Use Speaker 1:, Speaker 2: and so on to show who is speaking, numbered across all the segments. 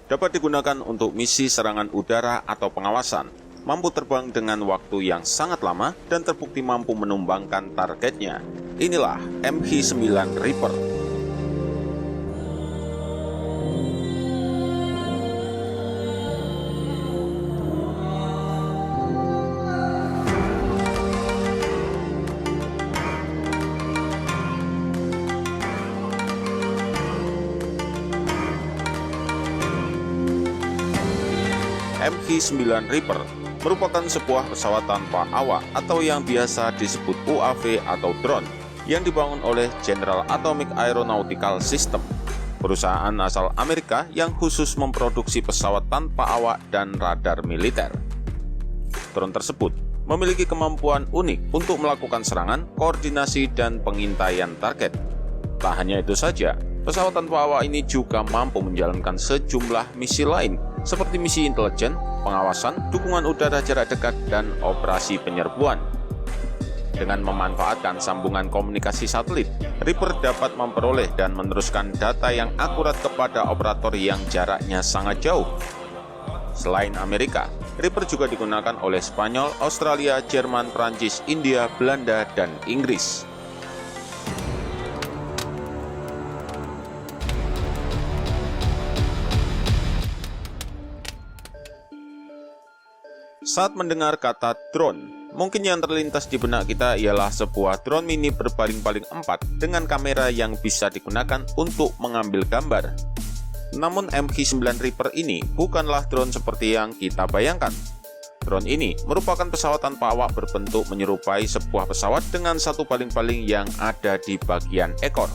Speaker 1: dapat digunakan untuk misi serangan udara atau pengawasan, mampu terbang dengan waktu yang sangat lama dan terbukti mampu menumbangkan targetnya. Inilah MH9 Reaper. MH9 Reaper merupakan sebuah pesawat tanpa awak atau yang biasa disebut UAV atau drone yang dibangun oleh General Atomic Aeronautical System, perusahaan asal Amerika yang khusus memproduksi pesawat tanpa awak dan radar militer. Drone tersebut memiliki kemampuan unik untuk melakukan serangan, koordinasi, dan pengintaian target. Tak hanya itu saja, pesawat tanpa awak ini juga mampu menjalankan sejumlah misi lain seperti misi intelijen, pengawasan, dukungan udara jarak dekat, dan operasi penyerbuan. Dengan memanfaatkan sambungan komunikasi satelit, Reaper dapat memperoleh dan meneruskan data yang akurat kepada operator yang jaraknya sangat jauh. Selain Amerika, Reaper juga digunakan oleh Spanyol, Australia, Jerman, Prancis, India, Belanda, dan Inggris. Saat mendengar kata drone, mungkin yang terlintas di benak kita ialah sebuah drone mini berbaling-baling 4 dengan kamera yang bisa digunakan untuk mengambil gambar. Namun MH9 Reaper ini bukanlah drone seperti yang kita bayangkan. Drone ini merupakan pesawat tanpa awak berbentuk menyerupai sebuah pesawat dengan satu baling-baling yang ada di bagian ekor.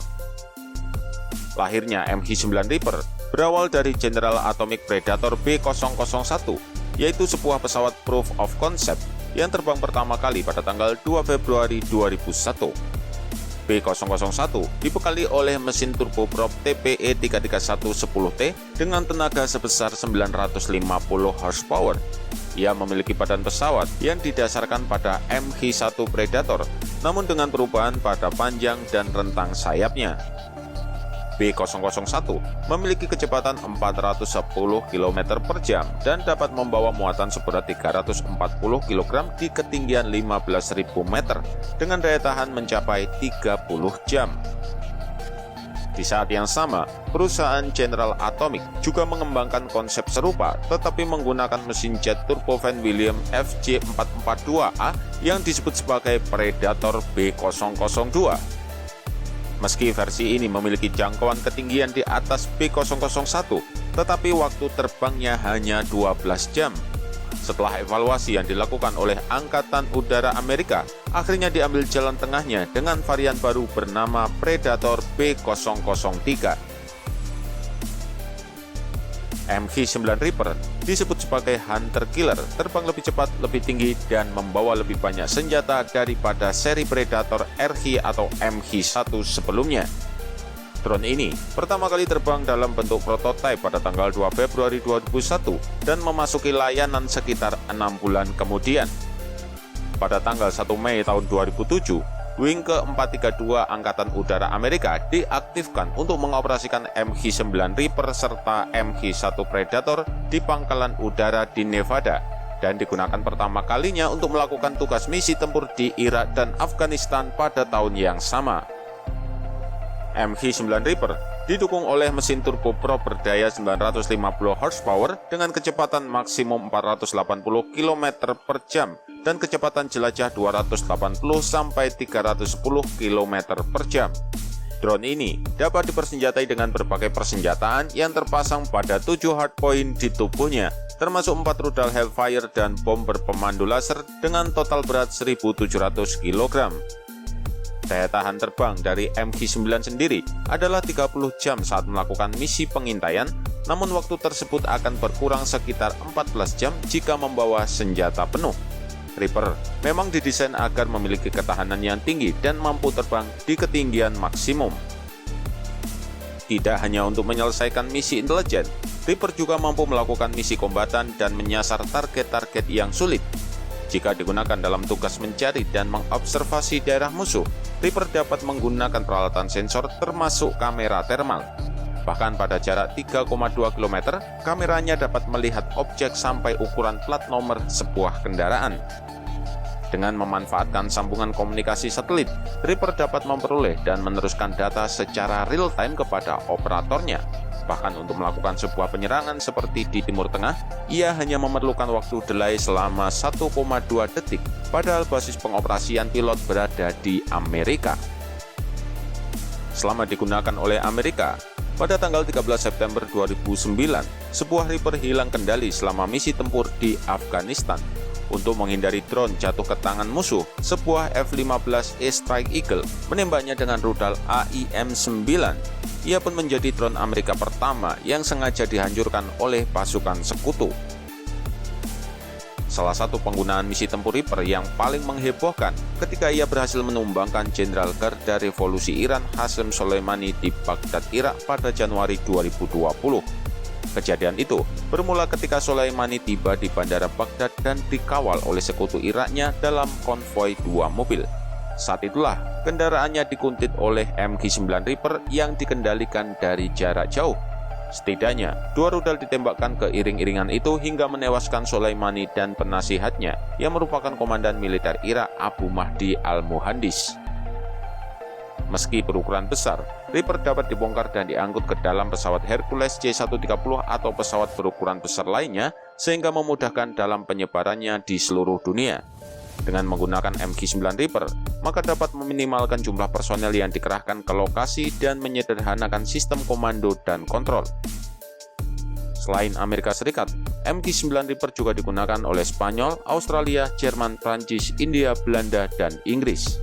Speaker 1: Lahirnya MH9 Reaper berawal dari General Atomic Predator B001, yaitu sebuah pesawat proof of concept yang terbang pertama kali pada tanggal 2 Februari 2001. B001 dibekali oleh mesin turboprop TPE 33110T dengan tenaga sebesar 950 horsepower. Ia memiliki badan pesawat yang didasarkan pada MH1 Predator, namun dengan perubahan pada panjang dan rentang sayapnya. B001 memiliki kecepatan 410 km per jam dan dapat membawa muatan seberat 340 kg di ketinggian 15.000 meter dengan daya tahan mencapai 30 jam. Di saat yang sama, perusahaan General Atomic juga mengembangkan konsep serupa tetapi menggunakan mesin jet turbofan Williams FJ442A yang disebut sebagai Predator B002. Meski versi ini memiliki jangkauan ketinggian di atas B001, tetapi waktu terbangnya hanya 12 jam. Setelah evaluasi yang dilakukan oleh Angkatan Udara Amerika, akhirnya diambil jalan tengahnya dengan varian baru bernama Predator B003. MH9 Reaper disebut sebagai hunter killer, terbang lebih cepat, lebih tinggi, dan membawa lebih banyak senjata daripada seri Predator RH atau MH1 sebelumnya. Drone ini pertama kali terbang dalam bentuk prototipe pada tanggal 2 Februari 2001 dan memasuki layanan sekitar 6 bulan kemudian. Pada tanggal 1 Mei tahun 2007, Wing ke-432 Angkatan Udara Amerika diaktifkan untuk mengoperasikan MH9 Reaper serta MH1 Predator di pangkalan udara di Nevada dan digunakan pertama kalinya untuk melakukan tugas misi tempur di Irak dan Afghanistan pada tahun yang sama. MH9 Reaper didukung oleh mesin turboprop berdaya 950 horsepower dengan kecepatan maksimum 480 km per jam dan kecepatan jelajah 280 sampai 310 km per jam. Drone ini dapat dipersenjatai dengan berbagai persenjataan yang terpasang pada 7 hardpoint di tubuhnya, termasuk 4 rudal Hellfire dan bom berpemandu laser dengan total berat 1.700 kg. Daya tahan terbang dari MH9 sendiri adalah 30 jam saat melakukan misi pengintaian, namun waktu tersebut akan berkurang sekitar 14 jam jika membawa senjata penuh. Reaper memang didesain agar memiliki ketahanan yang tinggi dan mampu terbang di ketinggian maksimum. Tidak hanya untuk menyelesaikan misi intelijen, Reaper juga mampu melakukan misi kombatan dan menyasar target-target yang sulit. Jika digunakan dalam tugas mencari dan mengobservasi daerah musuh, Reaper dapat menggunakan peralatan sensor termasuk kamera thermal. Bahkan pada jarak 3,2 km, kameranya dapat melihat objek sampai ukuran plat nomor sebuah kendaraan. Dengan memanfaatkan sambungan komunikasi satelit, Reaper dapat memperoleh dan meneruskan data secara real-time kepada operatornya. Bahkan untuk melakukan sebuah penyerangan seperti di Timur Tengah, ia hanya memerlukan waktu delay selama 1,2 detik, padahal basis pengoperasian pilot berada di Amerika. Selama digunakan oleh Amerika, pada tanggal 13 September 2009, sebuah Reaper hilang kendali selama misi tempur di Afghanistan. Untuk menghindari drone jatuh ke tangan musuh, sebuah F-15E Strike Eagle menembaknya dengan rudal AIM-9. Ia pun menjadi drone Amerika pertama yang sengaja dihancurkan oleh pasukan sekutu. Salah satu penggunaan misi tempur Reaper yang paling menghebohkan ketika ia berhasil menumbangkan Jenderal Garda Revolusi Iran Qasem Soleimani di Baghdad, Irak pada Januari 2020. Kejadian itu bermula ketika Soleimani tiba di Bandara Baghdad dan dikawal oleh sekutu Iraknya dalam konvoi 2 mobil. Saat itulah kendaraannya dikuntit oleh MQ-9 Reaper yang dikendalikan dari jarak jauh. Setidaknya 2 rudal ditembakkan ke iring-iringan itu hingga menewaskan Soleimani dan penasihatnya yang merupakan komandan militer Irak Abu Mahdi al-Muhandis. Meski berukuran besar, Reaper dapat dibongkar dan diangkut ke dalam pesawat Hercules C-130 atau pesawat berukuran besar lainnya sehingga memudahkan dalam penyebarannya di seluruh dunia. Dengan menggunakan MQ-9 Reaper, maka dapat meminimalkan jumlah personel yang dikerahkan ke lokasi dan menyederhanakan sistem komando dan kontrol. Selain Amerika Serikat, MQ-9 Reaper juga digunakan oleh Spanyol, Australia, Jerman, Prancis, India, Belanda, dan Inggris.